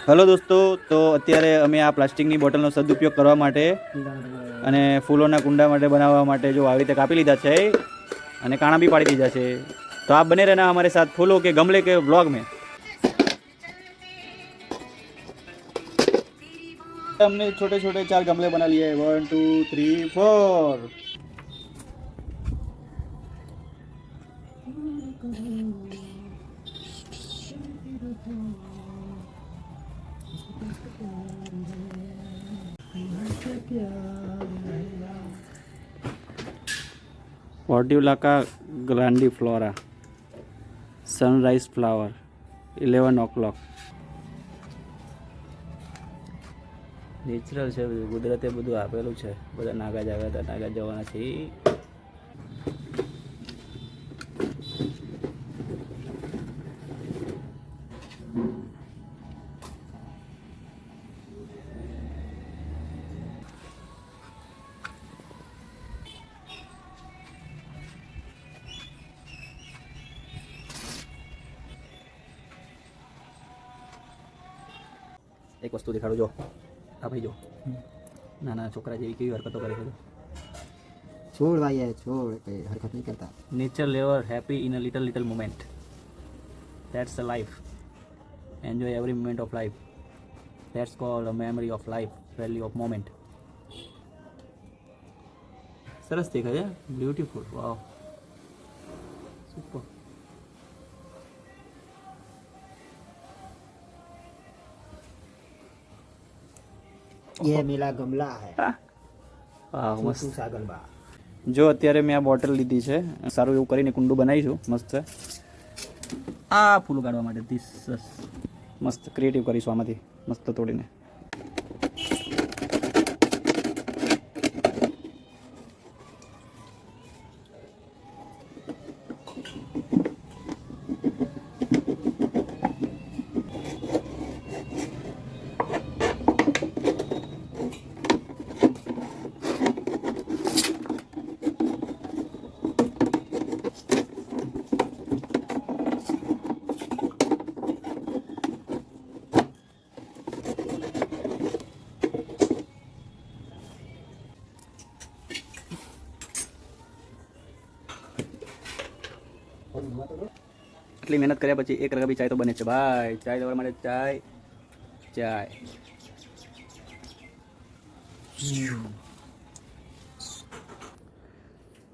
Hello દોસ્તો, તો અત્યારે અમે આ પ્લાસ્ટિકની બોટલનો સદુપયોગ કરવા માટે અને ફૂલોના કુંડા માટે બનાવવા માટે જો આવી રીતે કાપી લીધા છે અને કાણા भी પાડી દીધા છે। तो आप बने रहना हमारे साथ फूलों के गमले के ब्लॉग में। हमने छोटे छोटे 4 गमले बना लिए 1 2 3 4। Portulaca grandiflora sunrise flower 11 o'clock। Natural છે બધું, કુદરતે બધું આપેલું છે। બધા નાગા જ આવ્યા હતા, નાગા જવાના છે। एक वस्तु दिखाड़ो जो आ भाई जो नाना छोकरा जेवी केवी हरकतों करे छे। छोड़ भाई है, छोड़, कोई हरकत नहीं करता। Nature lover happy in a little little moment, that's a life. Enjoy every moment of life, that's called a memory of life, value of moment. सरस देखा है, ब्यूटीफुल, वाओ, सुपर। ये मेरा गमला है। वाह मस्त। छोटू सा गमला। जो અત્યારે મેં આ બોટલ લીધી છે, સારું એવું કરીને કુંડું બનાવીશું મસ્ત। આ ફૂલો કાઢવા માટે ધીસ મસ્ત ક્રિએટિવ કરીશું આમાંથી મસ્ત તોડીને। એટલી મહેનત કર્યા પછી એક રગા બી ચાય તો બને છે ભાઈ। ચાય લેવા માટે ચાય ચાય।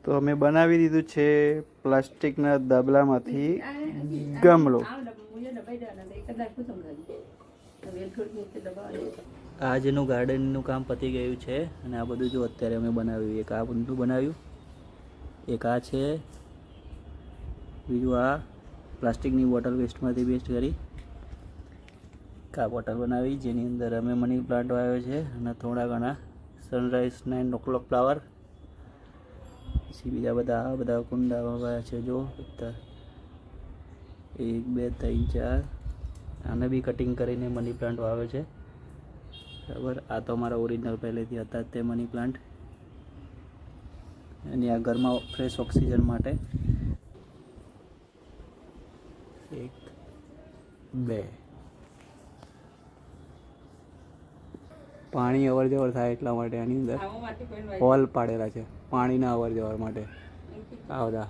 તો અમે બનાવી દીધું છે પ્લાસ્ટિકના દબલામાંથી ગમલો। આજનું ગાર્ડનનું કામ પતી ગયું છે અને આ બધું જો અત્યારે અમે બનાવ્યું। એક આ બધું બનાવ્યું, એક આ છે, બીજું આ પ્લાસ્ટિકની બોટલ વેસ્ટમાંથી વેસ્ટ કરી આ બોટલ બનાવી, જેની અંદર અમે મની પ્લાન્ટ વાવ્યો છે અને થોડા ઘણા સનરાઈઝ 9 o'clock ફ્લાવર। પછી બીજા બધા કુંડા વાવ્યા છે જો બધા 1 2 3 4। આને બી કટિંગ કરીને મની પ્લાન્ટ વાવ્યો છે બરાબર। આ તો અમારા ઓરિજિનલ પહેલેથી હતા તે મની પ્લાન્ટ, અને આ ઘરમાં ફ્રેશ ઓક્સિજન માટે 1 2 પાણી અવર જવર થાય એટલા માટે આની અંદર હોલ પાડેલા છે પાણીના અવર જવર માટે। આ બધા